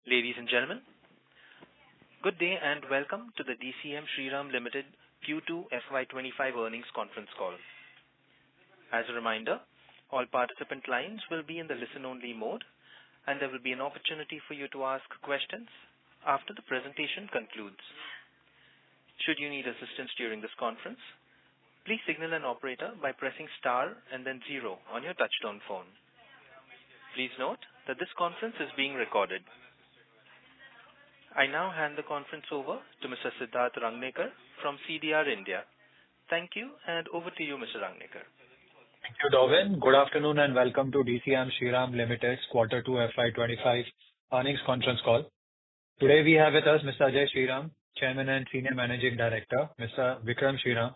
Ladies and gentlemen, good day and welcome to the DCM Shriram Limited Q2 FY25 earnings conference call. As a reminder, all participant lines will be in the listen-only mode, and there will be an opportunity for you to ask questions after the presentation concludes. Should you need assistance during this conference, please signal an operator by pressing star and then 0 on your touchtone phone. Please note that this conference is being recorded. I now hand the conference over to Mr. Siddharth Rangnekar from CDR India. Thank you, and over to you, Mr. Rangnekar. Thank you, Darwin. Good afternoon and welcome to DCM Shriram Limited's Quarter 2 FY25 earnings conference call. Today we have with us Mr. Ajay Shriram, Chairman and Senior Managing Director, Mr. Vikram Shriram,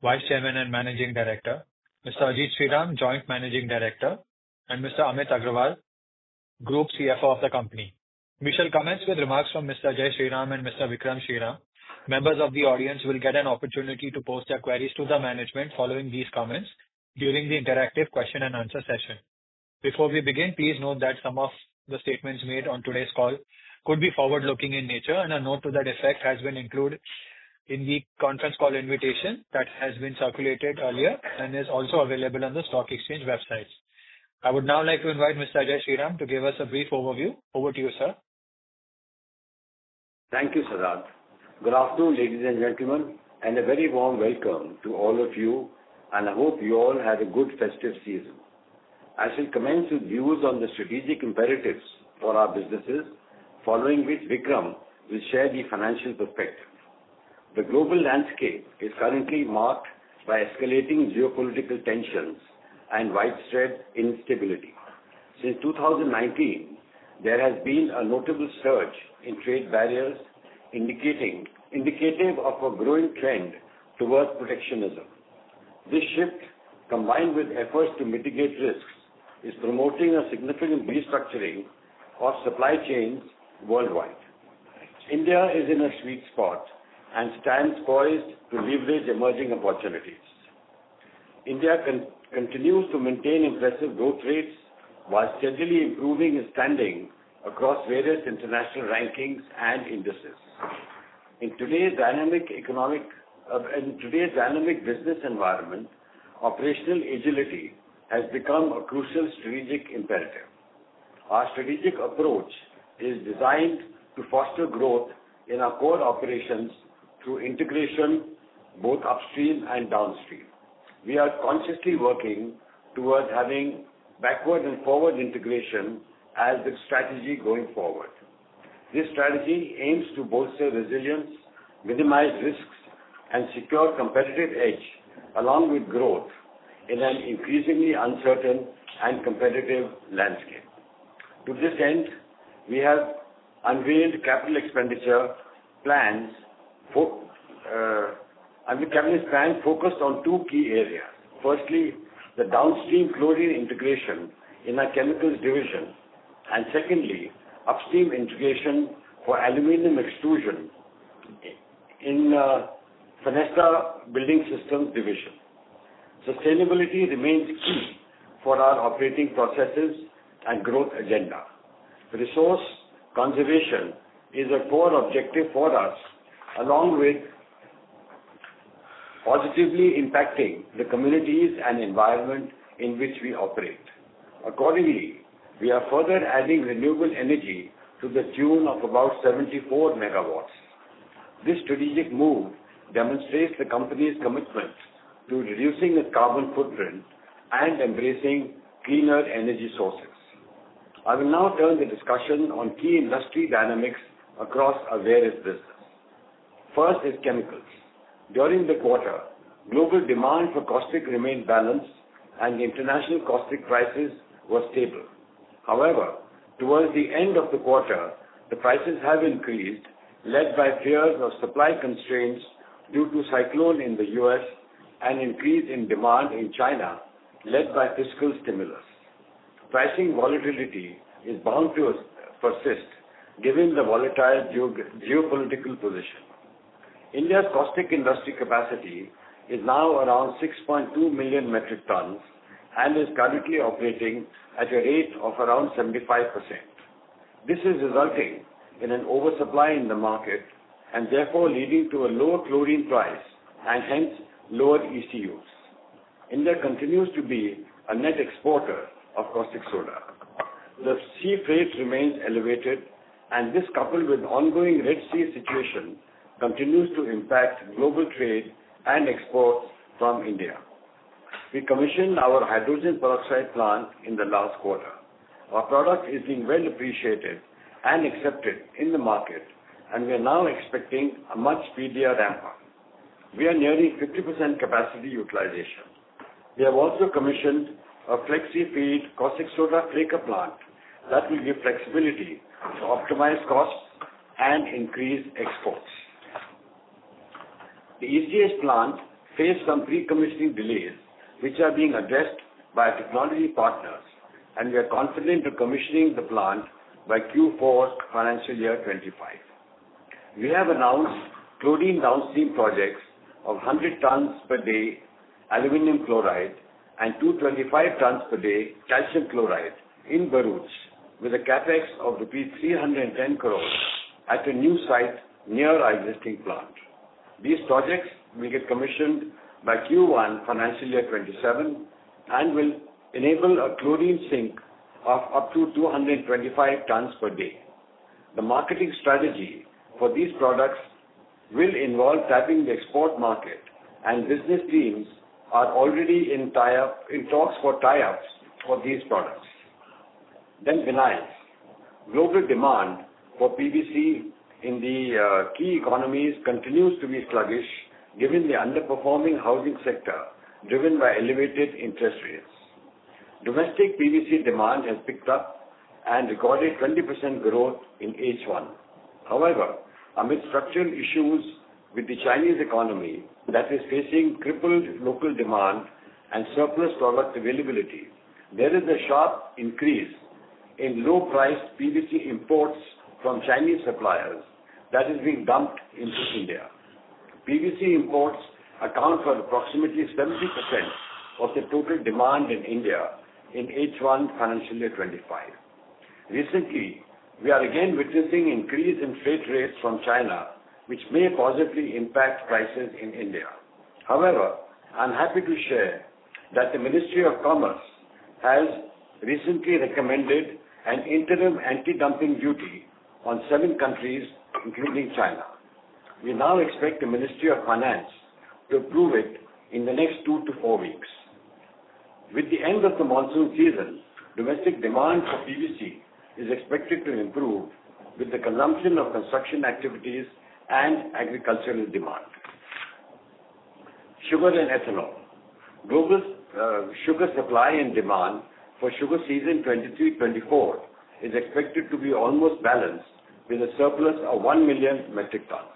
Vice Chairman and Managing Director, Mr. Ajit Shriram, Joint Managing Director, and Mr. Amit Agrawal, Group CFO of the company. We shall commence with remarks from Mr. Ajay Shriram and Mr. Vikram Shriram. Members of the audience will get an opportunity to post their queries to the management following these comments during the interactive question and answer session. Before we begin, please note that some of the statements made on today's call could be forward-looking in nature, and a note to that effect has been included in the conference call invitation that has been circulated earlier and is also available on the stock exchange websites. I would now like to invite Mr. Ajay Shriram to give us a brief overview. Over to you, sir. Thank you, Siddharth. Good afternoon, ladies and gentlemen, and a very warm welcome to all of you, and I hope you all had a good festive season. I shall commence with views on the strategic imperatives for our businesses, following which Vikram will share the financial perspective. The global landscape is currently marked by escalating geopolitical tensions and widespread instability. Since 2019, there has been a notable surge in trade barriers, indicative of a growing trend towards protectionism. This shift, combined with efforts to mitigate risks, is promoting a significant restructuring of supply chains worldwide. India is in a sweet spot and stands poised to leverage emerging opportunities. India continues to maintain impressive growth rates while steadily improving its standing across various international rankings and indices. In today's dynamic business environment, operational agility has become a crucial strategic imperative. Our strategic approach is designed to foster growth in our core operations through integration, both upstream and downstream. We are consciously working towards having backward and forward integration as the strategy going forward. This strategy aims to bolster resilience, minimize risks, and secure competitive edge along with growth in an increasingly uncertain and competitive landscape. To this end, we have unveiled capital expenditure plans focused on two key areas. Firstly, the downstream chlorine integration in our chemicals division, and secondly, upstream integration for aluminum extrusion in Fenesta Building Systems division. Sustainability remains key for our operating processes and growth agenda. Resource conservation is a core objective for us, along with positively impacting the communities and environment in which we operate. Accordingly, we are further adding renewable energy to the tune of about 74 megawatts. This strategic move demonstrates the company's commitment to reducing its carbon footprint and embracing cleaner energy sources. I will now turn the discussion on key industry dynamics across our various businesses. First is chemicals. During the quarter, global demand for caustic remained balanced and the international caustic prices were stable. However, towards the end of the quarter, the prices have increased, led by fears of supply constraints due to cyclone in the US and increase in demand in China, led by fiscal stimulus. Pricing volatility is bound to persist given the volatile geopolitical position. India's caustic industry capacity is now around 6.2 million metric tons and is currently operating at a rate of around 75%. This is resulting in an oversupply in the market and therefore leading to a lower chlorine price and hence lower ECUs. India continues to be a net exporter of caustic soda. The sea freight remains elevated, and this, coupled with ongoing Red Sea situation, continues to impact global trade and exports from India. We commissioned our hydrogen peroxide plant in the last quarter. Our product is being well appreciated and accepted in the market, and we are now expecting a much speedier ramp-up. We are nearing 50% capacity utilization. We have also commissioned a flexi-feed caustic soda flaker plant that will give flexibility to optimize costs and increase exports. The ECH plant faced some pre-commissioning delays, which are being addressed by our technology partners, and we are confident of commissioning the plant by Q4 financial year 25. We have announced chlorine downstream projects of 100 tons per day aluminum chloride and 225 tons per day calcium chloride in Bharuch with a capex of rupees 310 crores at a new site near our existing plant. These projects will get commissioned by Q1 financial year 27 and will enable a chlorine sink of up to 225 tons per day. The marketing strategy for these products will involve tapping the export market, and business teams are already in talks for tie-ups for these products. Then vinyls. Global demand for PVC in the key economies continues to be sluggish given the underperforming housing sector driven by elevated interest rates. Domestic PVC demand has picked up and recorded 20% growth in H1. However, amid structural issues with the Chinese economy that is facing crippled local demand and surplus product availability, there is a sharp increase in low-priced PVC imports from Chinese suppliers that is being dumped into India. PVC imports account for approximately 70% of the total demand in India in H1 financial year 25. Recently, we are again witnessing increase in freight rates from China, which may positively impact prices in India. However, I'm happy to share that the Ministry of Commerce has recently recommended an interim anti-dumping duty on 7 countries, including China. We now expect the Ministry of Finance to approve it in the next 2 to 4 weeks. With the end of the monsoon season, domestic demand for PVC is expected to improve with the consumption of construction activities and agricultural demand. Sugar and ethanol. Global sugar supply and demand for sugar season 23-24 is expected to be almost balanced with a surplus of 1 million metric tons.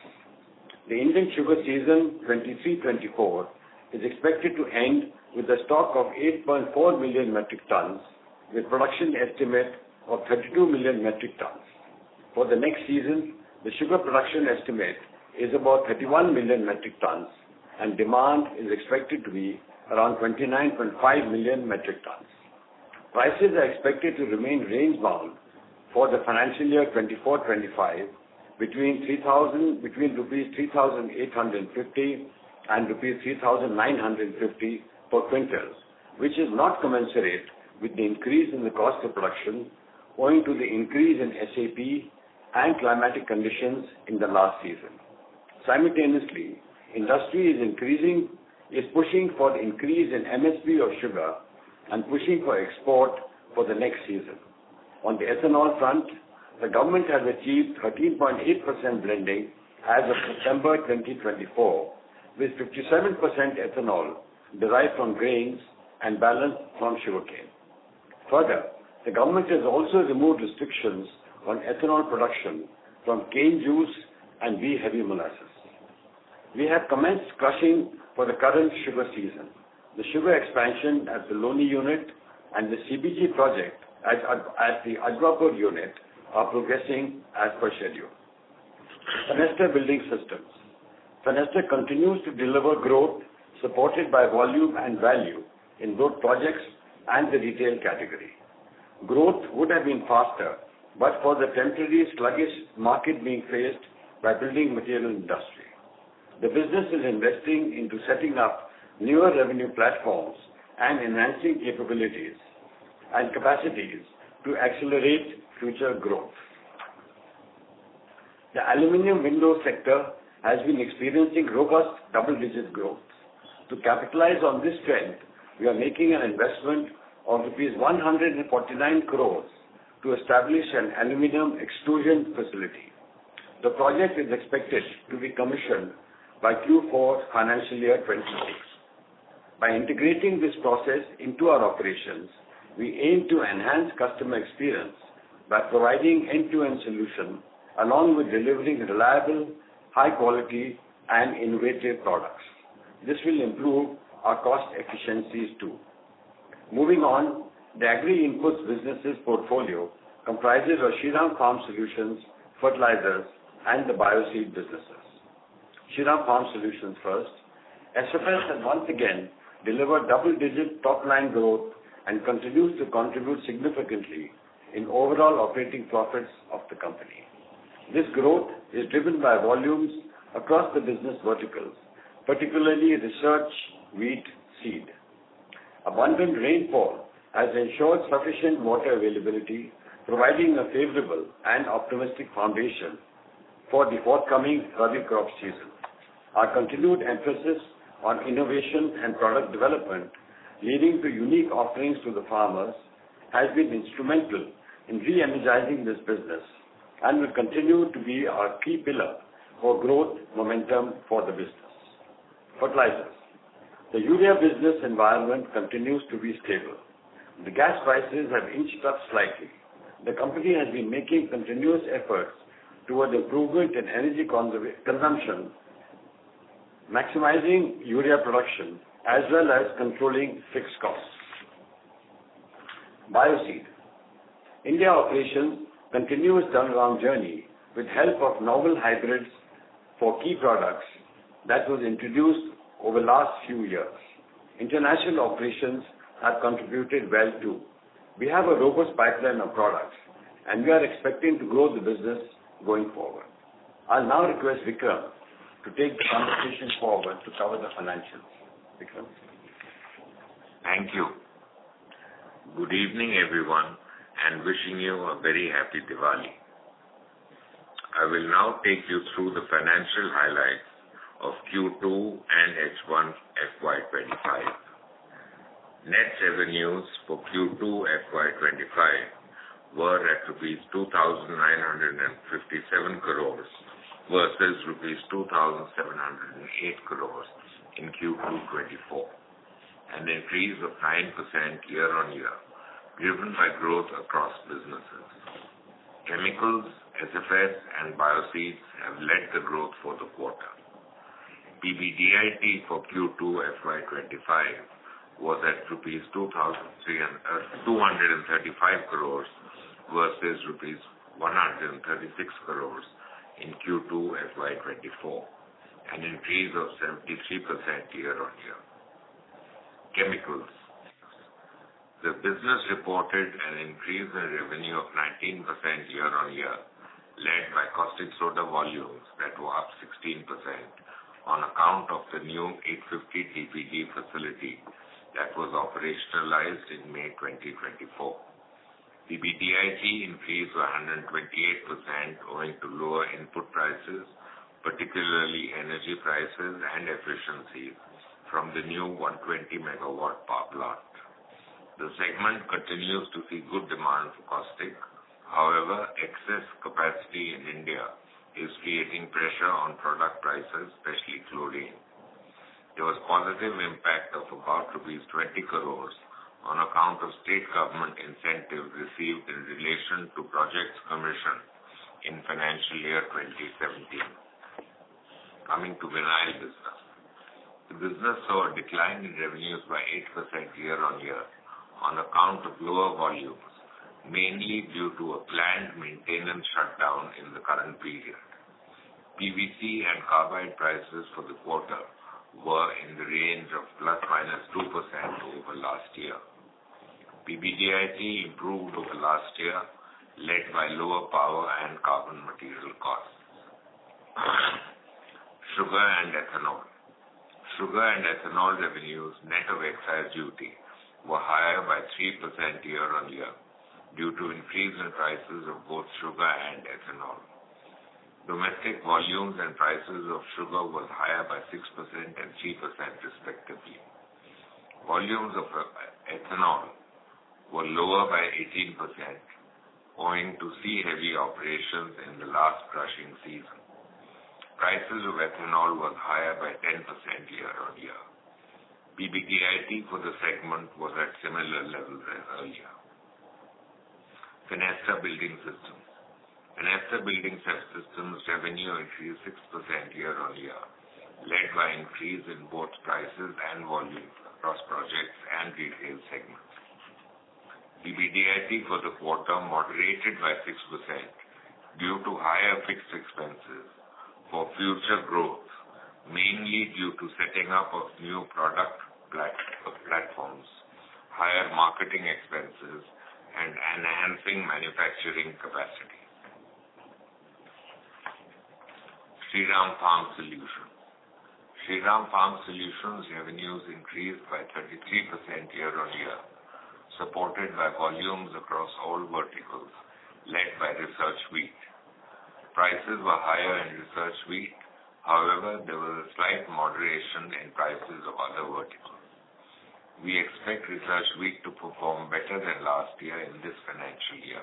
The Indian sugar season 23-24 is expected to end with a stock of 8.4 million metric tons with production estimate of 32 million metric tons. For the next season, the sugar production estimate is about 31 million metric tons and demand is expected to be around 29.5 million metric tons. Prices are expected to remain range-bound for the financial year 24-25 between rupees 3,850 and rupees 3,950 per quintal, which is not commensurate with the increase in the cost of production owing to the increase in SAP and climatic conditions in the last season. Simultaneously, industry is pushing for the increase in MSP of sugar and pushing for export for the next season. On the ethanol front, the government has achieved 13.8% blending as of September 2024, with 57% ethanol derived from grains and balance from sugarcane. Further, the government has also removed restrictions on ethanol production from cane juice and B-heavy molasses. We have commenced crushing for the current sugar season. The sugar expansion at the Loni unit and the CBG project at the Ajwapur unit are progressing as per schedule. Fenesta Building Systems. Fenesta continues to deliver growth supported by volume and value in both projects and the retail category. Growth would have been faster but for the temporary sluggish market being faced by building material industry. The business is investing into setting up newer revenue platforms and enhancing capabilities and capacities to accelerate future growth. The aluminium window sector has been experiencing robust double-digit growth. To capitalize on this trend, we are making an investment of rupees 149 crores to establish an aluminium extrusion facility. The project is expected to be commissioned by Q4 financial year 26. By integrating this process into our operations, we aim to enhance customer experience by providing end-to-end solution along with delivering reliable, high quality and innovative products. This will improve our cost efficiencies too. Moving on, the agri-inputs businesses portfolio comprises of Shriram Farm Solutions, fertilizers and the bioseed businesses. Shriram Farm Solutions first. SFS has once again delivered double-digit top-line growth and continues to contribute significantly in overall operating profits of the company. This growth is driven by volumes across the business verticals, particularly research, wheat, seed. Abundant rainfall has ensured sufficient water availability, providing a favorable and optimistic foundation for the forthcoming Rabi crop season. Our continued emphasis on innovation and product development, leading to unique offerings to the farmers, has been instrumental in re-energizing this business and will continue to be our key pillar for growth momentum for the business. Fertilizers. The urea business environment continues to be stable. The gas prices have inched up slightly. The company has been making continuous efforts towards improvement in energy consumption, maximizing urea production, as well as controlling fixed costs. Bioseed. India operations continue its turnaround journey with help of novel hybrids for key products that was introduced over the last few years. International operations have contributed well too. We have a robust pipeline of products and we are expecting to grow the business going forward. I'll now request Vikram to take the conversation forward to cover the financials. Vikram. Thank you. Good evening, everyone, and wishing you a very happy Diwali. I will now take you through the financial highlights of Q2 and H1 FY25. Net revenues for Q2 FY25 were at rupees 2,957 crores versus rupees 2,708 crores in Q2 24, an increase of 9% year-on-year, driven by growth across businesses. Chemicals, SFS and Bioseeds have led the growth for the quarter. PBDIT for Q2 FY25 was at rupees 235 crores versus rupees 136 crores in Q2 FY24, an increase of 73% year-on-year. Chemicals. The business reported an increase in revenue of 19% year-on-year, led by caustic soda volumes that were up 16% on account of the new 850 TPD facility that was operationalized in May 2024. PBDIT increased by 128% owing to lower input prices, particularly energy prices and efficiencies from the new 120 megawatt power plant. The segment continues to see good demand for caustic. However, excess capacity in India is creating pressure on product prices, especially chlorine. There was positive impact of about rupees 20 crores on account of state government incentive received in relation to projects commissioned in financial year 2017. Coming to vinyl business. The business saw a decline in revenues by 8% year-on-year on account of lower volumes, mainly due to a planned maintenance shutdown in the current period. PVC and carbide prices for the quarter were in the range of plus minus 2% over last year. PBDIT improved over last year, led by lower power and carbon material costs. Sugar and ethanol. Sugar and ethanol revenues net of excise duty were higher by 3% year-on-year due to increase in prices of both sugar and ethanol. Domestic volumes and prices of sugar was higher by 6% and 3% respectively. Volumes of ethanol were lower by 18% owing to sea-heavy operations in the last crushing season. Prices of ethanol was higher by 10% year-on-year. PBDIT for the segment was at similar levels as earlier. Fenesta Building Systems. Fenesta Building Systems revenue increased 6% year-on-year, led by increase in both prices and volumes across projects and retail segments. PBDIT for the quarter moderated by 6% due to higher fixed expenses for future growth, mainly due to setting up of new product platforms, higher marketing expenses, and enhancing manufacturing capacity. Shriram Farm Solutions. Shriram Farm Solutions revenues increased by 33% year-on-year, supported by volumes across all verticals, led by research wheat. Prices were higher in research wheat. However, there was a slight moderation in prices of other verticals. We expect research wheat to perform better than last year in this financial year.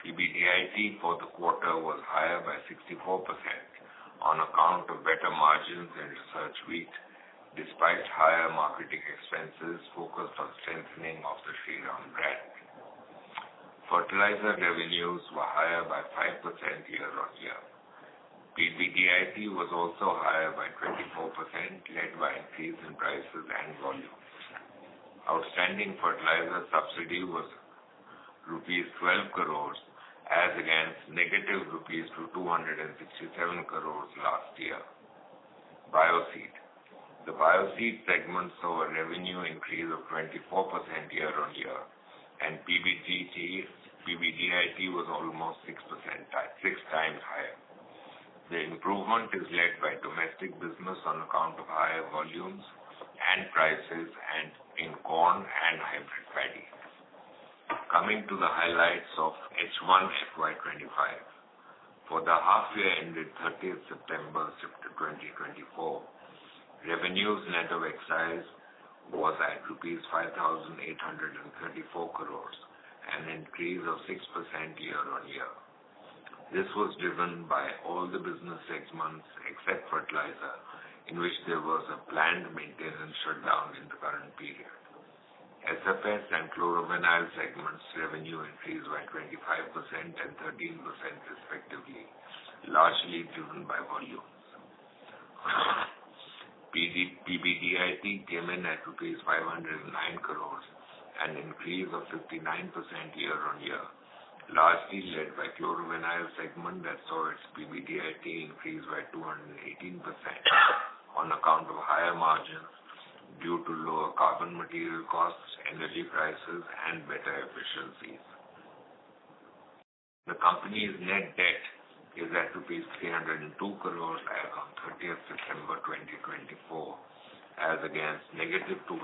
PBDIT for the quarter was higher by 64% on account of better margins in research wheat, despite higher marketing expenses focused on strengthening of the Shriram brand. Fertilizer revenues were higher by 5% year-on-year. PBDIT was also higher by 24%, led by increase in prices and volumes. Outstanding fertilizer subsidy was rupees 12 crores as against negative rupees 267 crores last year. Bioseed. The Bioseed segment saw a revenue increase of 24% year-on-year, and PBDIT was almost 6 times higher. The improvement is led by domestic business on account of higher volumes and prices and in corn and hybrid paddy. Coming to the highlights of H1 FY25. For the half year ended 30th September 2024, revenues net of excise was at rupees 5,834 crores, an increase of 6% year-on-year. This was driven by all the business segments except fertilizer, in which there was a planned maintenance shutdown in the current period. SFS and chlorovinyl segments revenue increased by 25% and 13% respectively, largely driven by volumes. PBDIT came in at rupees 509 crores, an increase of 59% year-on-year, largely led by chlorovinyl segment that saw its PBDIT increase by 218% on account of higher margins due to lower carbon material costs, energy prices, and better efficiencies. The company's net debt is at rupees 302 crores as on 30th September 2024, as against negative 203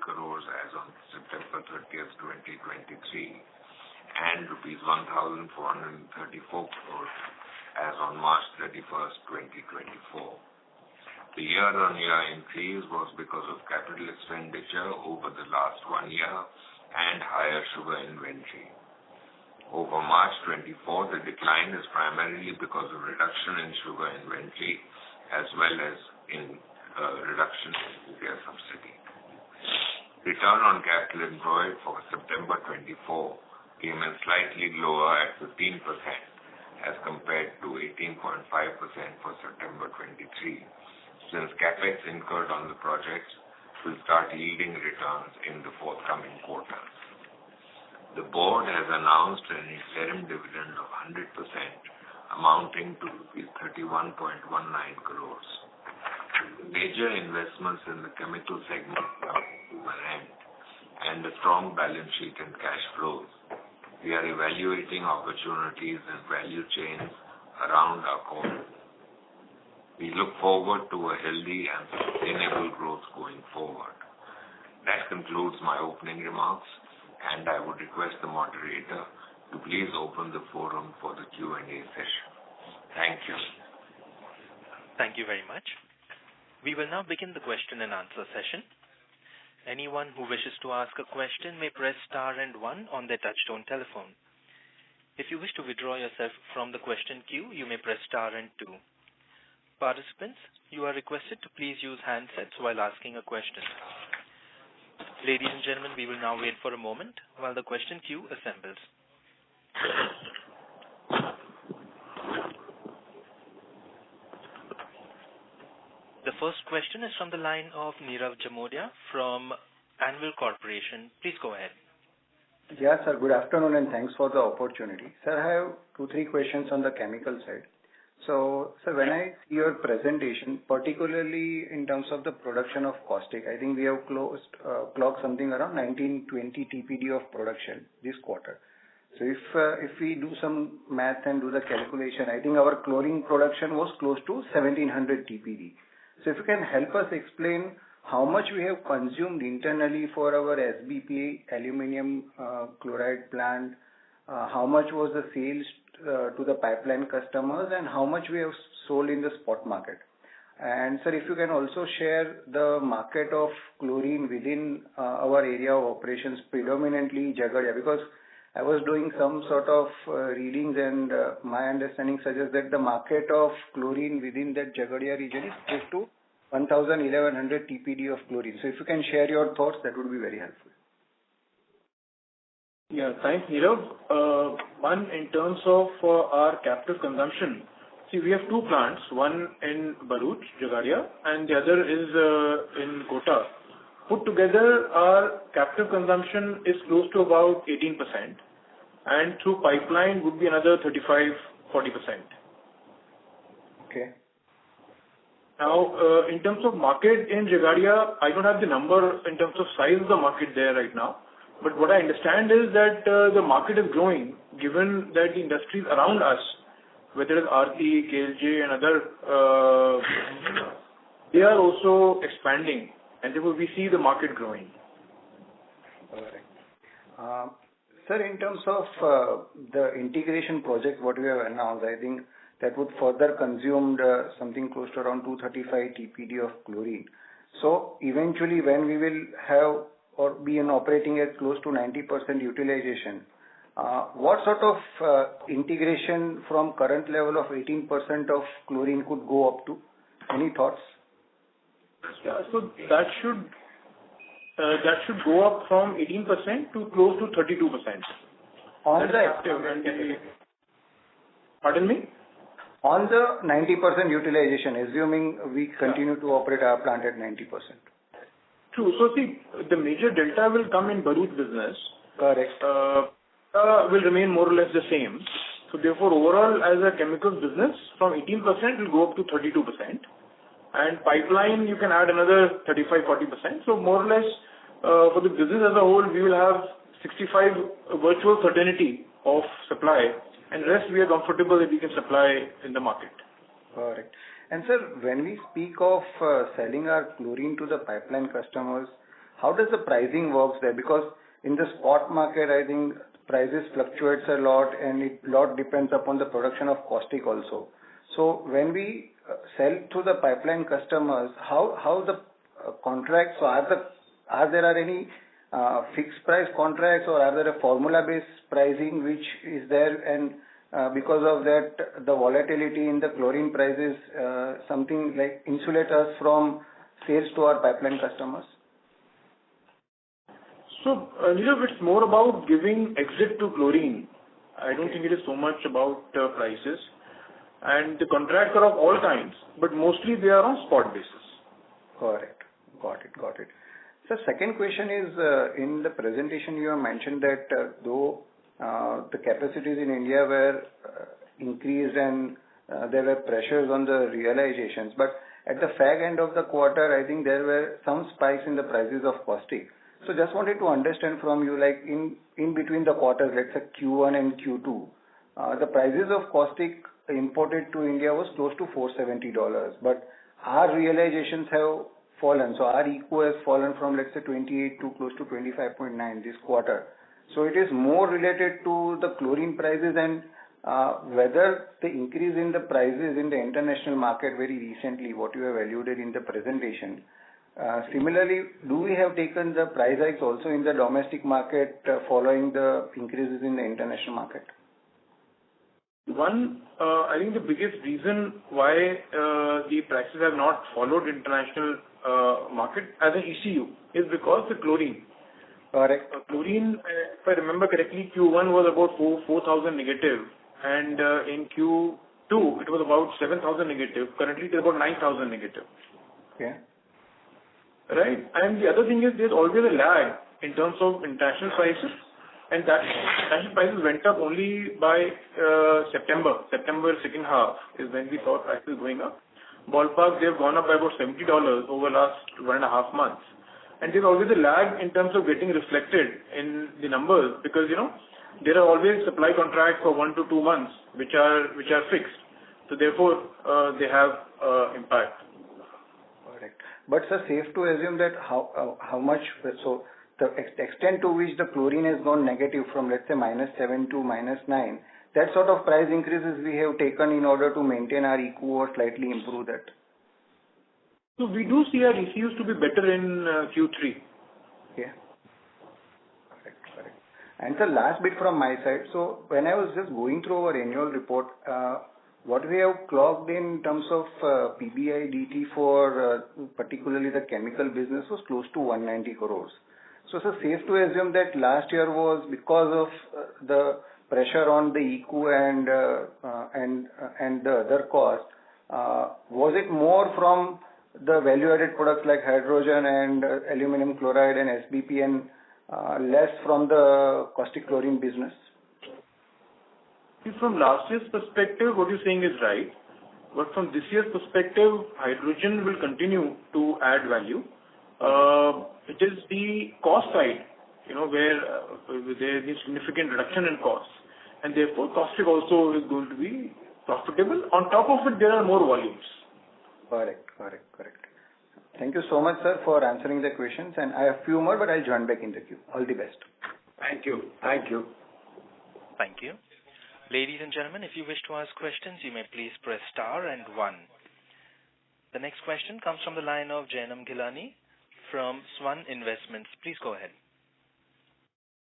crores as on September 30th, 2023, and rupees 1,434 crores as on March 31st, 2024. The year-on-year increase was because of capital expenditure over the last 1 year and higher sugar inventory. Over March 24, the decline is primarily because of reduction in sugar inventory as well as in reduction in their subsidy. Return on capital employed for September 24 came in slightly lower at 15% as compared to 18.5% for September 23, since capex incurred on the projects will start yielding returns in the forthcoming quarters. The board has announced an interim dividend of 100%, amounting to 31.19 crores. Major investments in the chemical segment are to an end, and a strong balance sheet and cash flows. We are evaluating opportunities and value chains around our core. We look forward to a healthy and sustainable growth going forward. That concludes my opening remarks, and I would request the moderator to please open the forum for the Q&A session. Thank you. Thank you very much. We will now begin the question and answer session. Anyone who wishes to ask a question may press star and 1 on their touchtone telephone. If you wish to withdraw yourself from the question queue, you may press star and 2. Participants, you are requested to please use handsets while asking a question. Ladies and gentlemen, we will now wait for a moment while the question queue assembles. The first question is from the line of Nirav Jamodia from Anvil Corporation. Please go ahead. Yes, sir. Good afternoon, and thanks for the opportunity. Sir, I have 2-3 questions on the chemical side. So, sir, when I see your presentation, particularly in terms of the production of caustic, I think we have clocked something around 1920 TPD of production this quarter. So if we do some math and do the calculation, I think our chlorine production was close to 1700 TPD. So if you can help us explain how much we have consumed internally for our SBPA aluminum chloride plant, how much was the sales to the pipeline customers, and how much we have sold in the spot market. And sir, if you can also share the market of chlorine within our area of operations, predominantly Jagadia, because I was doing some sort of readings, and my understanding suggests that the market of chlorine within that Jagadia region is close to 1,100 TPD of chlorine. So if you can share your thoughts, that would be very helpful. Yeah, thanks, Nirav. One, in terms of our captive consumption, see, we have 2 plants, one in Bharuch, Jagadia, and the other is in Kota. Put together, our captive consumption is close to about 18%, and through pipeline would be another 35-40%. Okay. Now, in terms of market in Jagadia, I don't have the number in terms of size of the market there right now, but what I understand is that the market is growing, given that the industries around us, whether it's RT, KLJ, and other, they are also expanding, and therefore we see the market growing. All right. Sir, in terms of the integration project, what we have announced, I think that would further consume something close to around 235 TPD of chlorine. So eventually, when we will have or be operating at close to 90% utilization, what sort of integration from current level of 18% of chlorine could go up to? Any thoughts? Yeah, so that should go up from 18% to close to 32%. On the active. Pardon me? On the 90% utilization, assuming we continue to operate our plant at 90%. True. So see, the major delta will come in Bharuch business. Correct. Will remain more or less the same. So therefore, overall, as a chemicals business, from 18% will go up to 32%. And pipeline, you can add another 35-40%. So more or less, for the business as a whole, we will have 65 virtual certainty of supply, and rest we are comfortable that we can supply in the market. Correct. And sir, when we speak of selling our chlorine to the pipeline customers, how does the pricing works there? Because in the spot market, I think prices fluctuates a lot, and it lot depends upon the production of caustic also. So when we sell to the pipeline customers, how the contracts, so are there any fixed price contracts, or are there a formula based pricing which is there, and because of that the volatility in the chlorine prices something like insulate us from sales to our pipeline customers? So, it's more about giving exit to chlorine. I don't think it is so much about prices. And the contracts are of all kinds, but mostly they are on spot basis. Correct. Got it. So second question is, in the presentation you have mentioned that though the capacities in India were increased and there were pressures on the realizations, but at the fag end of the quarter, I think there were some spikes in the prices of caustic. So just wanted to understand from you, like in between the quarters, let's say Q1 and Q2, the prices of caustic imported to India was close to $470, but our realizations have fallen. So our ECU has fallen from, let's say, 28 to close to 25.9 this quarter. So it is more related to the chlorine prices and whether the increase in the prices in the international market very recently, what you have alluded in the presentation. Similarly, do we have taken the price hikes also in the domestic market following the increases in the international market? One, I think the biggest reason why the prices have not followed international market as an ECU is because the chlorine. Correct. Chlorine, if I remember correctly, Q1 was about 4,000 negative, and in Q2 it was about 7,000 negative. Currently it is about 9,000 negative. Okay. Right, and the other thing is there's always a lag in terms of international prices, and that international prices went up only by September second half is when we saw prices going up. Ballpark, they've gone up by about $70 over last 1.5 months. And there's always a lag in terms of getting reflected in the numbers because, there are always supply contracts for 1 to 2 months which are fixed. So therefore, they have impact. Correct. But sir, safe to assume that how much, so the extent to which the chlorine has gone negative from, let's say, -7 to -9, that sort of price increases we have taken in order to maintain our ECU or slightly improve that. So we do see our ECUs to be better in Q3. Yeah. Correct. And the last bit from my side. So when I was just going through our annual report, what we have clocked in terms of PBIDT for particularly the chemical business was close to 190 crores. So it's safe to assume that last year was because of the pressure on the ECU and the other cost. Was it more from the value-added products like hydrogen and aluminum chloride and SBP and less from the caustic chlorine business? From last year's perspective, what you're saying is right. But from this year's perspective, hydrogen will continue to add value. It is the cost side, where there is significant reduction in costs. And therefore, caustic also is going to be profitable. On top of it, there are more volumes. Correct. Thank you so much, sir, for answering the questions. And I have few more, but I'll join back in the queue. All the best. Thank you. Thank you. Ladies and gentlemen, if you wish to ask questions, you may please press star and 1. The next question comes from the line of Jainam Gilani from Swan Investments. Please go ahead.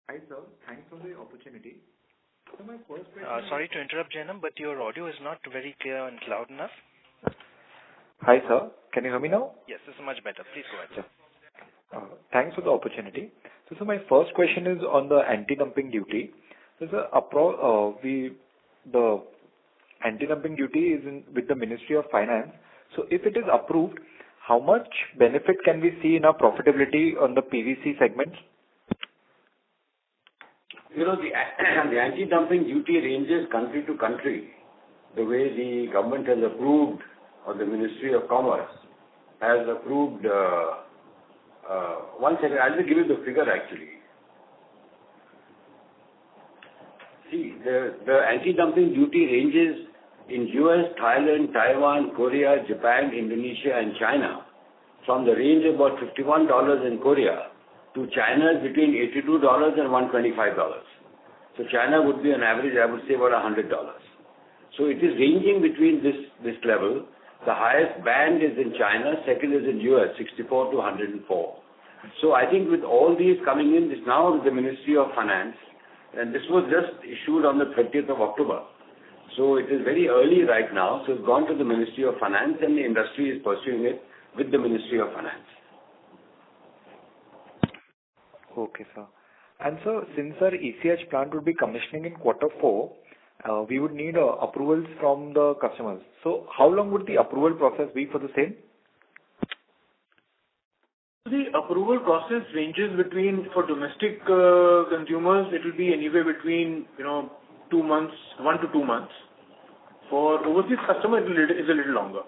Hi, sir. Thanks for the opportunity. So my first question Sorry to interrupt, Jainam, but your audio is not very clear and loud enough. Hi, sir. Can you hear me now? Yes, this is much better. Please go ahead, sir. Thanks for the opportunity. So my first question is on the anti-dumping duty. So the anti-dumping duty is with the Ministry of Finance. So if it is approved, how much benefit can we see in our profitability on the PVC segment? The anti-dumping duty ranges country to country. The way the government has approved, or the Ministry of Commerce has approved, one second, I'll just give you the figure actually. See, the anti-dumping duty ranges in US, Thailand, Taiwan, Korea, Japan, Indonesia and China from the range of about $51 in Korea to China between $82 and $125. So China would be on average, I would say, about $100. So it is ranging between this level. The highest band is in China, second is in US, 64 to 104. So I think with all these coming in, it's now with the Ministry of Finance, and this was just issued on the 30th of October. So it is very early right now, so it's gone to the Ministry of Finance and the industry is pursuing it with the Ministry of Finance. Okay, sir. And sir, since our ECH plant would be commissioning in Q4, we would need approvals from the customers. So how long would the approval process be for the same? The approval process ranges between, for domestic consumers, it will be anywhere between 2 months, 1 to 2 months. For overseas customer, it is a little longer.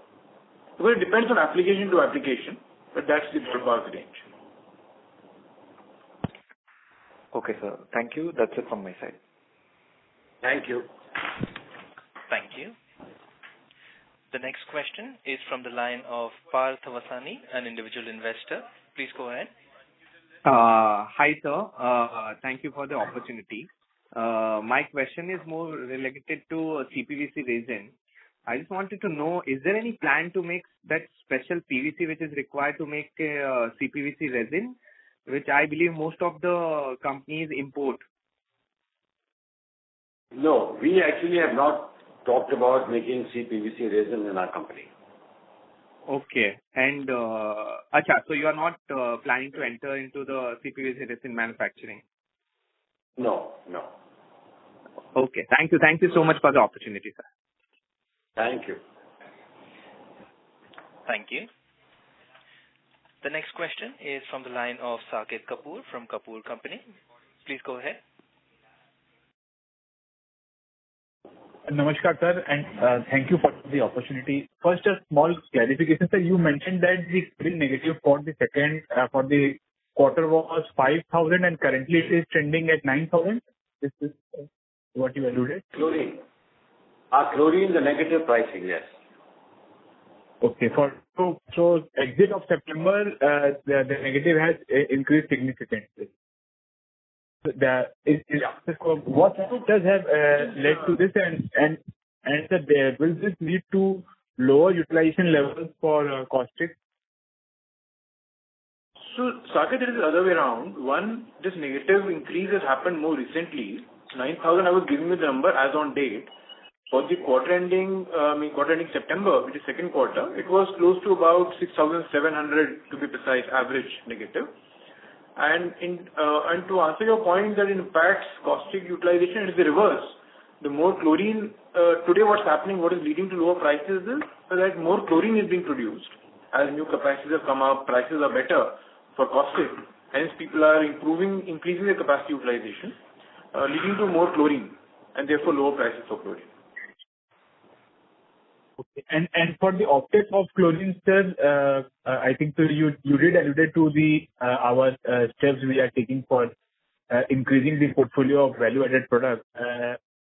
Because it depends on application to application, but that's the ballpark range. Okay, sir. Thank you. That's it from my side. Thank you. Thank you. The next question is from the line of Parth Vasani, an individual investor. Please go ahead. Hi, sir. Thank you for the opportunity. My question is more related to CPVC resin. I just wanted to know, is there any plan to make that special PVC which is required to make CPVC resin, which I believe most of the companies import? No, we actually have not talked about making CPVC resin in our company. Okay. And, so you are not planning to enter into the CPVC resin manufacturing? No. Okay. Thank you. Thank you so much for the opportunity, sir. Thank you. Thank you. The next question is from the line of Saket Kapoor from Kapoor Company. Please go ahead. Namaskar, sir, and thank you for the opportunity. First, a small clarification, sir. You mentioned that the chlorine negative for the quarter was 5,000 and currently it is trending at 9,000. This is what you alluded? Chlorine, the negative pricing, yes. Okay. So exit of September, the negative has increased significantly. What does have led to this, and will this lead to lower utilization levels for caustic? So, Saket, it is the other way around. One, this negative increase has happened more recently. 9,000, I was giving you the number as on date. For the quarter ending September, which is second quarter, it was close to about 6,700 to be precise, average negative. And to answer your point that it impacts caustic utilization, it is the reverse. The more chlorine, today what's happening, what is leading to lower prices is that more chlorine is being produced. As new capacities have come up, prices are better for caustic. Hence, people are increasing their capacity utilization, leading to more chlorine and therefore lower prices for chlorine. Okay. And for the optics of chlorine, sir, I think so you did allude to our steps we are taking for increasing the portfolio of value-added products.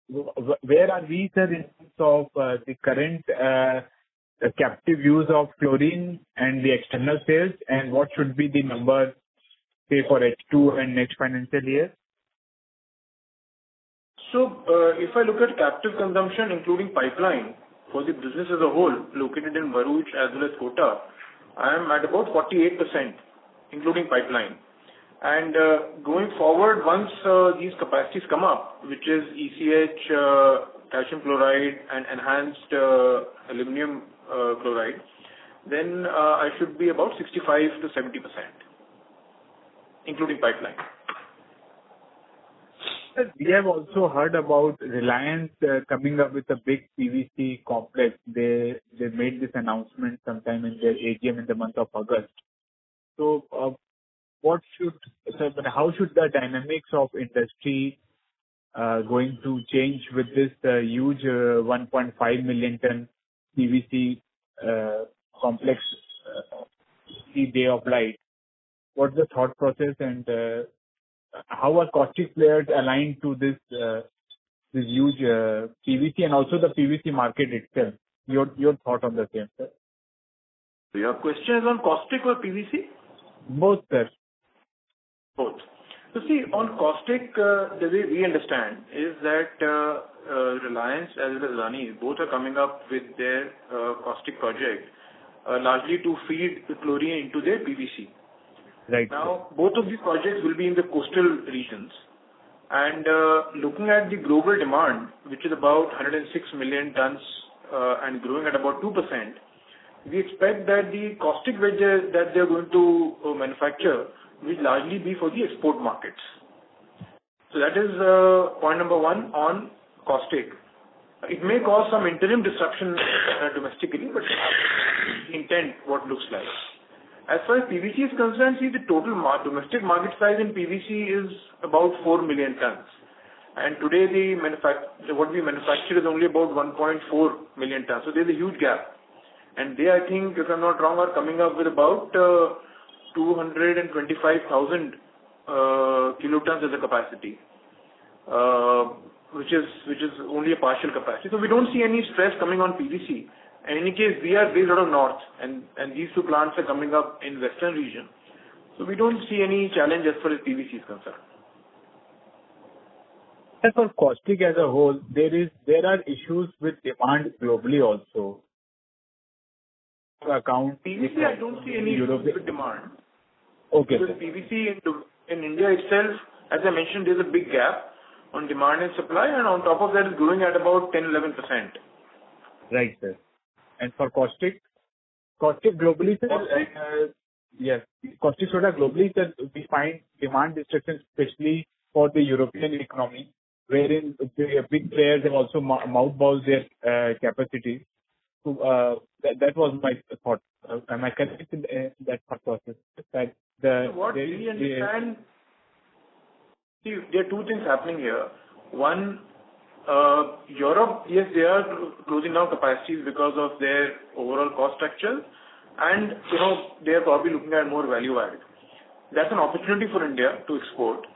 Where are we, sir, in terms of the current captive use of chlorine and the external sales, and what should be the number, say, for H2 and next financial year? So, if I look at captive consumption, including pipeline, for the business as a whole, located in Bharuch as well as Kota, I am at about 48%, including pipeline. And going forward, once these capacities come up, which is ECH, calcium chloride, and enhanced aluminum chloride, then I should be about 65 to 70%, including pipeline. We have also heard about Reliance coming up with a big PVC complex. They made this announcement sometime in their AGM in the month of August. So, how should the dynamics of industry going to change with this huge 1.5 million ton PVC complex see day of light? What's the thought process, and how are caustic players aligned to this huge PVC and also the PVC market itself? Your thought on the same, sir? So your question is on caustic or PVC? Both, sir. Both. So see, on caustic, the way we understand is that Reliance as well as Adani, both are coming up with their caustic project, largely to feed the chlorine into their PVC. Right. Now, both of these projects will be in the coastal regions. And looking at the global demand, which is about 106 million tons and growing at about 2%, we expect that the caustic wedges that they're going to manufacture will largely be for the export markets. So that is point number one on caustic. It may cause some interim disruption domestically, but intent what looks like. As far as PVC is concerned, see, the total domestic market size in PVC is about 4 million tons. And today, what we manufacture is only about 1.4 million tons. So there's a huge gap. And they, I think, if I'm not wrong, are coming up with about 225,000 kilotons as a capacity, which is only a partial capacity. So we don't see any stress coming on PVC. In any case, we are based out of north, and these two plants are coming up in western region. So we don't see any challenge as far as PVC is concerned. As for caustic as a whole, there are issues with demand globally also. PVC, I don't see any issues with demand. Okay. Because PVC in India itself, as I mentioned, there's a big gap on demand and supply, and on top of that, it's growing at about 10-11%. Right, sir. And for caustic globally, sir, yes, caustic soda globally, sir, we find demand destruction, especially for the European economy, wherein the big players have also mothballed their capacity. So that was my thought. Am I correct in that thought process? What we understand, see, there are two things happening here. One, Europe, yes, they are closing down capacities because of their overall cost structure, and they are probably looking at more value add. That's an opportunity for India to export.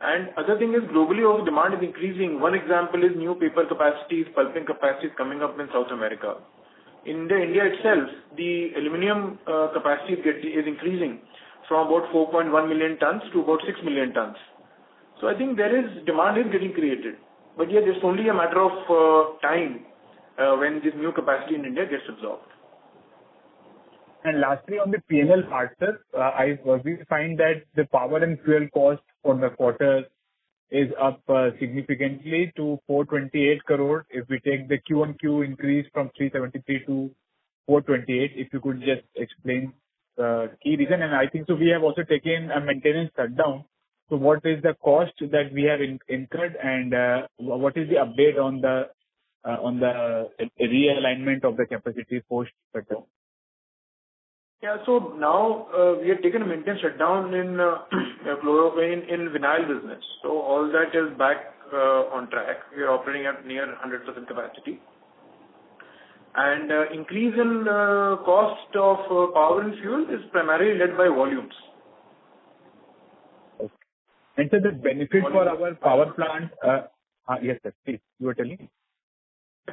And other thing is globally also demand is increasing. One example is new paper capacities, pulping capacities coming up in South America. In India itself, the aluminium capacity is increasing from about 4.1 million tons to about 6 million tons. So I think demand is getting created. But yeah, it's only a matter of time when this new capacity in India gets absorbed. And lastly, on the P&L part, sir, we find that the power and fuel cost for the quarter is up significantly to 428 crore. If we take the Q1Q increase from 373 to 428, if you could just explain the key reason. And I think so we have also taken a maintenance shutdown. So what is the cost that we have incurred, and what is the update on the realignment of the capacity post shutdown? Yeah, so now we have taken a maintenance shutdown in in vinyl business. So all that is back on track. We are operating at near 100% capacity. And increase in cost of power and fuel is primarily led by volumes. Okay. And so the benefit for our power plant, yes sir, please, you were telling?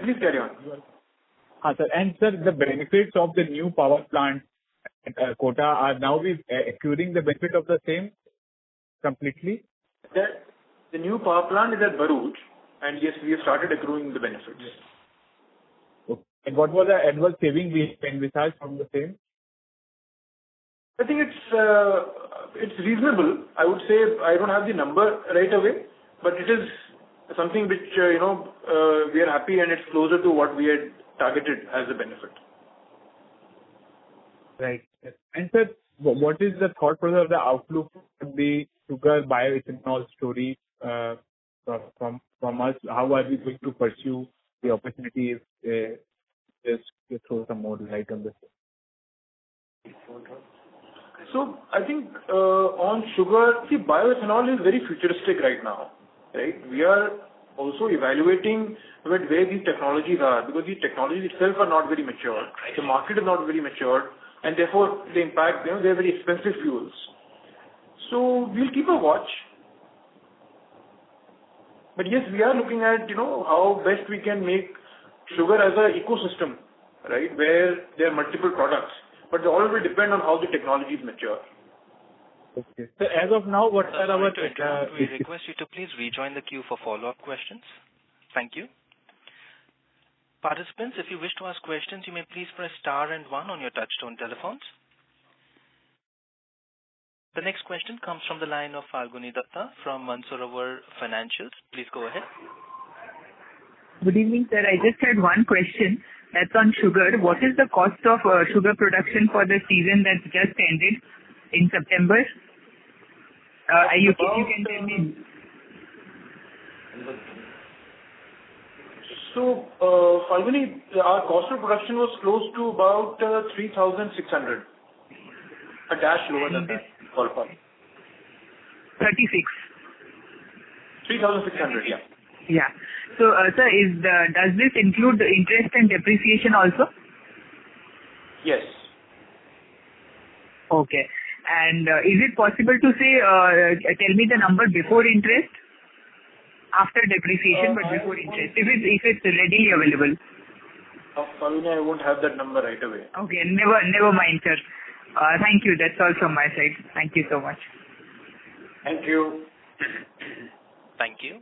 Please carry on. Sir, and sir, the benefits of the new power plant Kota are now we accruing the benefit of the same completely? The new power plant is at Bharuch, and yes, we have started accruing the benefits. Okay. And what was the annual saving we envisaged from the same? I think it's reasonable. I would say I don't have the number right away, but it is something which we are happy, and it's closer to what we had targeted as a benefit. Right. And sir, what is the thought process of the outlook for the sugar bioethanol story from us? How are we going to pursue the opportunity if just throw some more light on this? So I think on sugar, see, bioethanol is very futuristic right now, right? We are also evaluating where these technologies are, because these technologies itself are not very mature. The market is not very mature, and therefore the impact, they're very expensive fuels. So we'll keep a watch. But yes, we are looking at, how best we can make sugar as an ecosystem, right, where there are multiple products. But all will depend on how the technology is mature. Okay. So as of now, what are our... We request you to please rejoin the queue for follow-up questions. Thank you. Participants, if you wish to ask questions, you may please press star and 1 on your touchtone telephones. The next question comes from the line of Falguni Datta from Mansarovar Financials. Please go ahead. Good evening, sir. I just had one question. That's on sugar. What is the cost of sugar production for the season that's just ended in September? If you can tell me. So, Falguni, our cost of production was close to about 3,600. A dash lower than that, ballpark. 36. 3,600, yeah. Yeah. So, sir, does this include the interest and depreciation also? Yes. Okay. And is it possible to say, tell me the number before interest? After depreciation, but before interest, if it's readily available. Paluni, I won't have that number right away. Okay, never mind, sir. Thank you. That's all from my side. Thank you so much. Thank you. Thank you.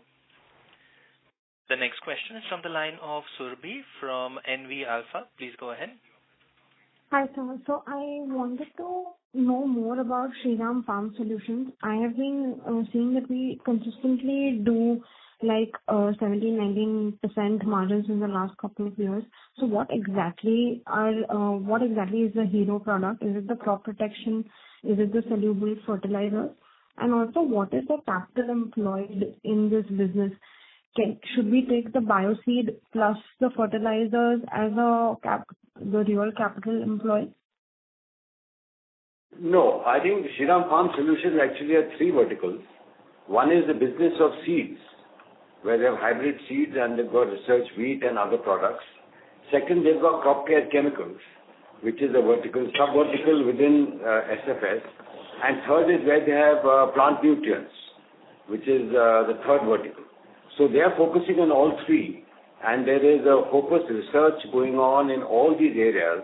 The next question is from the line of Surbhi from NV Alpha. Please go ahead. Hi, sir. So I wanted to know more about Shriram Farm Solutions. I have been seeing that we consistently do like 17-19% margins in the last couple of years. So what exactly is the hero product? Is it the crop protection? Is it the soluble fertilizers? And also, what is the capital employed in this business? Should we take the bioseed plus the fertilizers as the real capital employed? No, I think Shriram Farm Solutions actually have three verticals. One is the business of seeds, where they have hybrid seeds and they've got research wheat and other products. Second, they've got crop care chemicals, which is a sub-vertical within SFS. And third is where they have plant nutrients, which is the third vertical. So they are focusing on all three, and there is a focused research going on in all these areas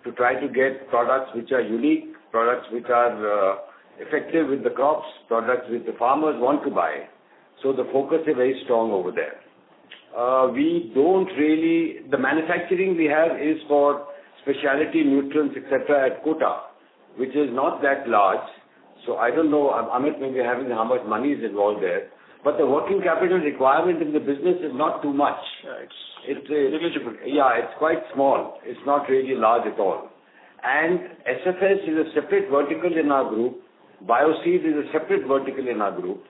to try to get products which are unique, products which are effective with the crops, products which the farmers want to buy. So the focus is very strong over there. The manufacturing we have is for specialty nutrients, etc. at Kota, which is not that large. So I don't know, Amit may be having how much money is involved there. But the working capital requirement in the business is not too much. It's negligible. Yeah, it's quite small. It's not really large at all. And SFS is a separate vertical in our group. Bioseed is a separate vertical in our group.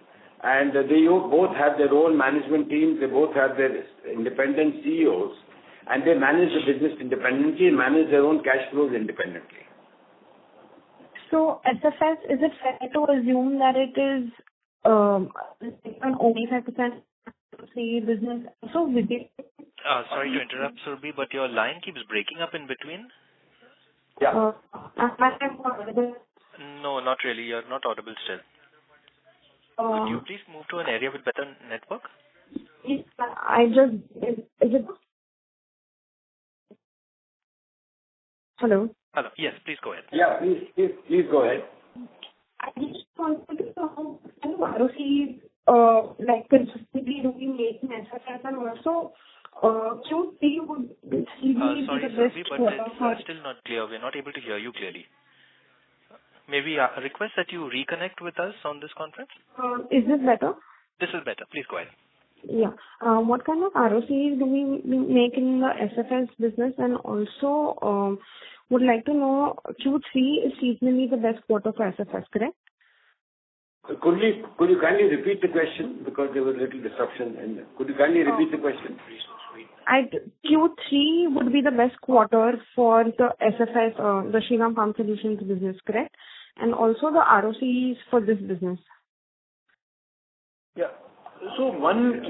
And they both have their own management teams. They both have their independent CEOs. And they manage the business independently and manage their own cash flows independently. So SFS, is it fair to assume that it is an only 5% business? So sorry to interrupt, Surbhi, but your line keeps breaking up in between. Yeah. No, not really. You're not audible still. Could you please move to an area with better network? Hello? Hello. Yes, please go ahead. Yeah, please go ahead. I just wanted to know, ROC, like consistently do we make in SFS, and also Q3 would be sorry, the best Surbhi, but quarter it's still not clear. We're not able to hear you clearly. Maybe a request that you reconnect with us on this conference. Is this better? This is better. Please go ahead. Yeah. What kind of ROCs do we make in the SFS business? And also, would like to know, Q3 is seasonally the best quarter for SFS, correct? Could you kindly repeat the question, because there was a little disruption. Could you kindly repeat the question? Q3 would be the best quarter for the SFS, the Shriram Farm Solutions business, correct? And also the ROCs for this business. Yeah. So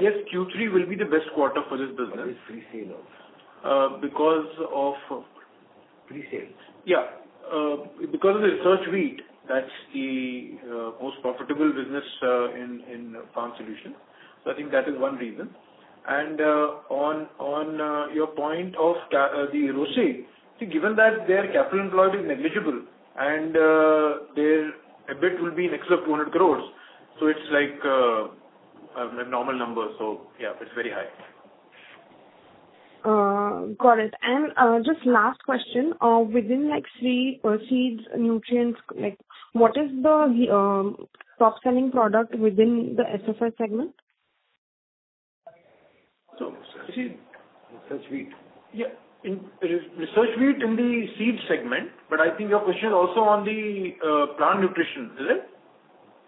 yes, Q3 will be the best quarter for this business. Pre-sale also. Because of pre-sales. Yeah. Because of the research wheat, that's the most profitable business in Farm Solutions. So I think that is one reason. And on your point of the ROCE, see, given that their capital employed is negligible and their EBIT will be in excess of 200 crores, so it's like a normal number. So yeah, it's very high. Got it. And just last question, within like seeds, nutrients, like what is the top selling product within the SFS segment? So, see, research wheat. Yeah, in research wheat in the seed segment, but I think your question is also on the plant nutrition, is it?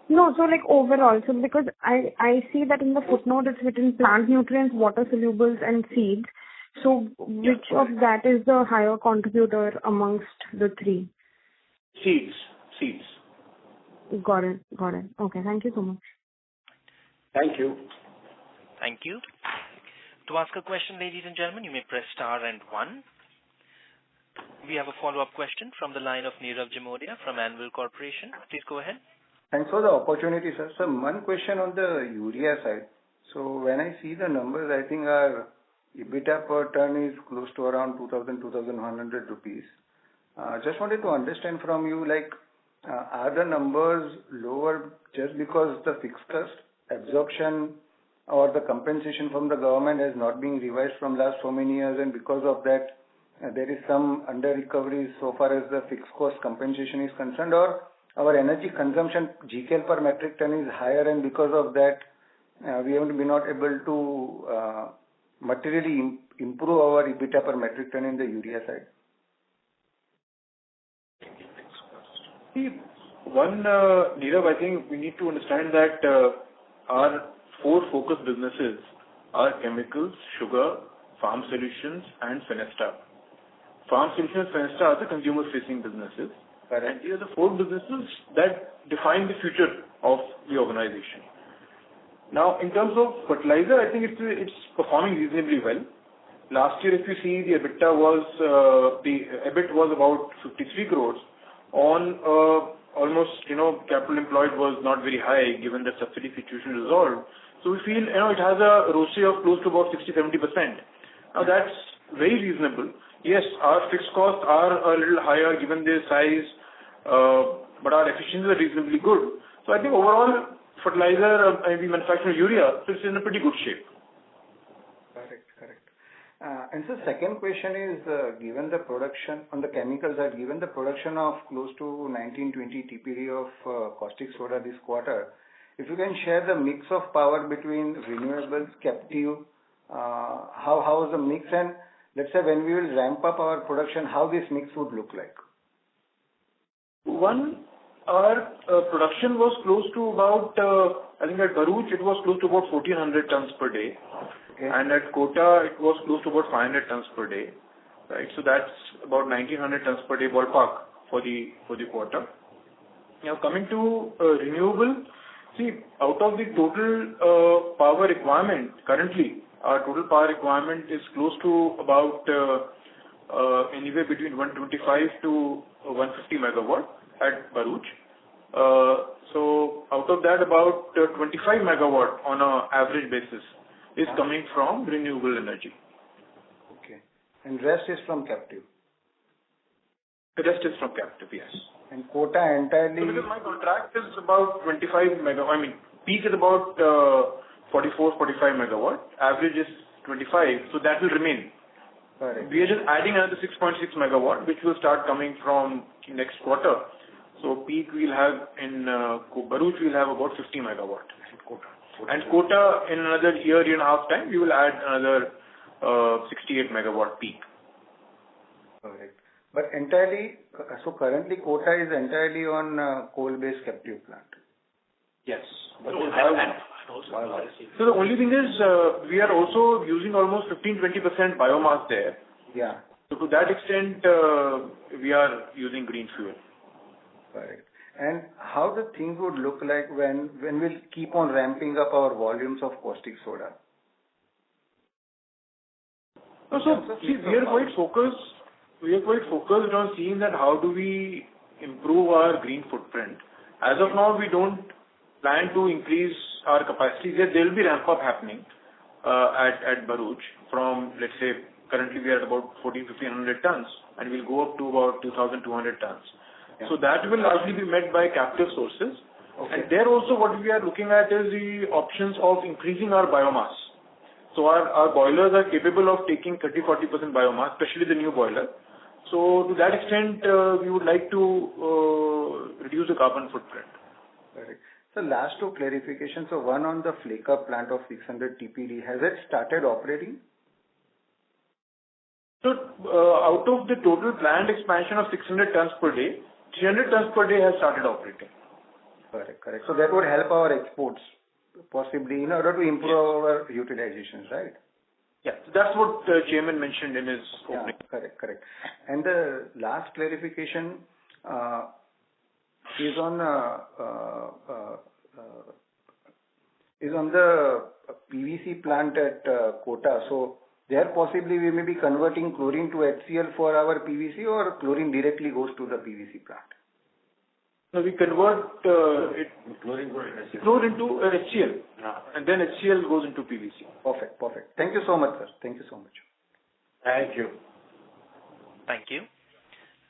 No, so like overall, so because I see that in the footnote it's written plant nutrients, water solubles and seeds. So which of that is the higher contributor amongst the three? Seeds. Got it. Okay, thank you so much. Thank you. Thank you. To ask a question, ladies and gentlemen, you may press star and 1. We have a follow-up question from the line of Nirav Jimodia from Anvil Corporation. Please go ahead. Thanks for the opportunity, sir. So one question on the urea side. So when I see the numbers, I think our EBITDA per ton is close to around 2,100 rupees. Just wanted to understand from you, like, are the numbers lower just because the fixed cost absorption or the compensation from the government has not been revised from last so many years, and because of that there is some under recovery so far as the fixed cost compensation is concerned, or our energy consumption GKL per metric ton is higher, and because of that we have been not able to materially improve our EBITDA per metric ton in the urea side? See, Nirav, I think we need to understand that our four focus businesses are chemicals, sugar, farm solutions, and Fenesta. Farm solutions and Fenesta are the consumer-facing businesses. Correct. And these are the four businesses that define the future of the organization. Now, in terms of fertilizer, I think it's performing reasonably well. Last year, if you see, the EBITDA was EBIT was about 53 crores on almost, capital employed was not very high given the subsidy situation resolved. So we feel, it has a ROCE of close to about 60-70%. Now that's very reasonable. Yes, our fixed costs are a little higher given their size, but our efficiencies are reasonably good. So I think overall, fertilizer, we manufacture urea, so it's in a pretty good shape. Correct. And so second question is, given the production on the chemical side, given the production of close to 19-20 TPD of caustic soda this quarter, if you can share the mix of power between renewables, captive, how is the mix, and let's say when we will ramp up our production, how this mix would look like? Our production was close to about, I think at Bharuch it was close to about 1400 tons per day. Okay. And at Kota it was close to about 500 tons per day. Right, so that's about 1900 tons per day ballpark for the quarter. Now coming to renewable, see, out of the total power requirement, currently our total power requirement is close to about anywhere between 125 to 150 megawatt at Bharuch. So out of that, about 25 megawatt on an average basis is coming from renewable energy. Okay. And rest is from captive? The rest is from captive, yes. And Kota entirely? So because my contract is about 25 megawatt, peak is about 44-45 megawatt, average is 25, so that will remain. Correct. We are just adding another 6.6 megawatt, which will start coming from next quarter. So peak we'll have in Bharuch, we'll have about 50 megawatt. And Kota in another year and a half time, we will add another 68 megawatt peak. Correct. But entirely, so currently Kota is entirely on coal-based captive plant. Yes. But so the only thing is, we are also using almost 15-20% biomass there. Yeah. So to that extent, we are using green fuel. Correct. And how the things would look like when we'll keep on ramping up our volumes of caustic soda? So see, we are quite focused on seeing that how do we improve our green footprint. As of now, we don't plan to increase our capacity. There will be ramp up happening at Bharuch from, let's say, currently we are at about 1,500 tons, and we'll go up to about 2,200 tons. Yeah. So that will largely be met by captive sources. Okay. And there also what we are looking at is the options of increasing our biomass. So our boilers are capable of taking 30-40% biomass, especially the new boiler. So to that extent, we would like to reduce the carbon footprint. Correct. So last two clarifications. So one on the flaker plant of 600 TPD, has it started operating? So out of the total planned expansion of 600 tons per day, 300 tons per day has started operating. Correct. So that would help our exports, possibly, in order to improve our utilizations, right? Yeah, so that's what the chairman mentioned in his opening. Yeah, correct. And the last clarification is on the PVC plant at Kota. So there possibly we may be converting chlorine to HCl for our PVC, or chlorine directly goes to the PVC plant? No, we convert Chlorine into HCl, and then HCl goes into PVC. Perfect. Perfect. Thank you so much, sir. Thank you so much. Thank you. Thank you.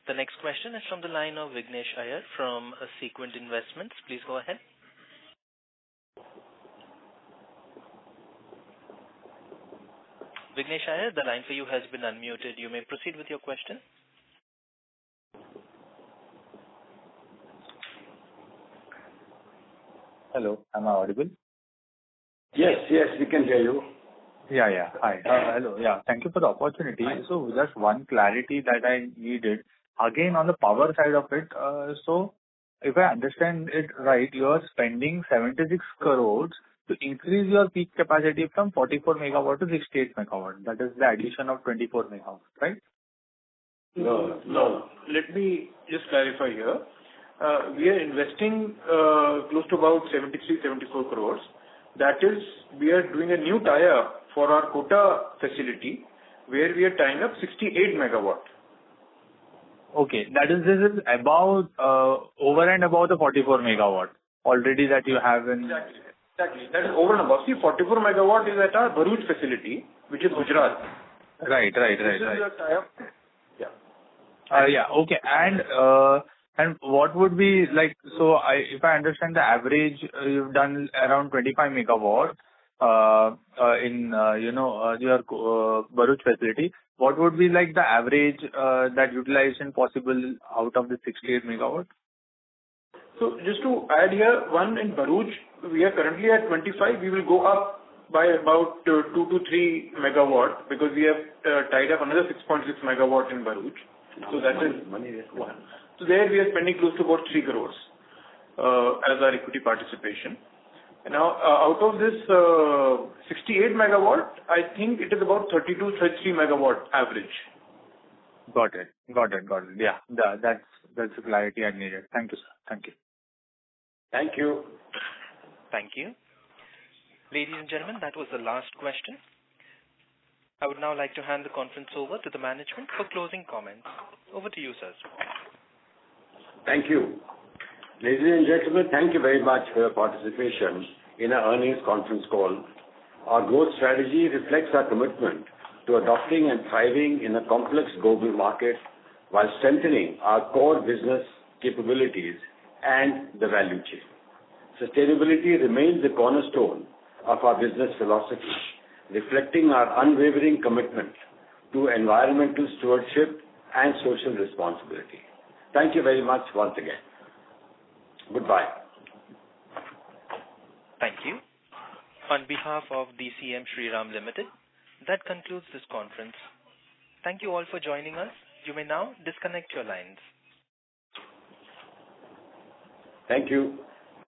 The next question is from the line of Vignesh Iyer from Sequent Investments. Please go ahead. Vignesh Iyer, the line for you has been unmuted. You may proceed with your question. Hello, am I audible? Yes, we can hear you. Yeah. Hi. Hello. Yeah, thank you for the opportunity. Hi. So just one clarity that I needed. Again, on the power side of it, so if I understand it right, you are spending 76 crores to increase your peak capacity from 44 megawatt to 68 megawatt. That is the addition of 24 megawatt, right? No. Let me just clarify here. We are investing close to about 73-74 crores. That is, we are doing a new tie-up for our Kota facility, where we are tying up 68 megawatt. Okay. This is about over and above the 44 megawatt already that you have in. Exactly. That is over and above. See, 44 megawatt is at our Bharuch facility, which is Gujarat. Right. This is a tie-up. Okay. And what would be like, if I understand the average, you've done around 25 megawatt in your Bharuch facility. What would be like the average that utilization possible out of the 68 megawatt? So just to add here, one in Bharuch, we are currently at 25. We will go up by about 2 to 3 megawatt, because we have tied up another 6.6 megawatt in Bharuch. So that is one. So there we are spending close to about 3 crores as our equity participation. And now out of this 68 megawatt, I think it is about 32-33 megawatt average. Got it. Yeah, that's the clarity I needed. Thank you, sir. Thank you. Thank you. Thank you. Ladies and gentlemen, that was the last question. I would now like to hand the conference over to the management for closing comments. Over to you, sirs. Thank you. Ladies and gentlemen, thank you very much for your participation in our earnings conference call. Our growth strategy reflects our commitment to adopting and thriving in a complex global market while strengthening our core business capabilities and the value chain. Sustainability remains the cornerstone of our business philosophy, reflecting our unwavering commitment to environmental stewardship and social responsibility. Thank you very much once again. Goodbye. Thank you. On behalf of DCM Shriram Limited, that concludes this conference. Thank you all for joining us. You may now disconnect your lines. Thank you.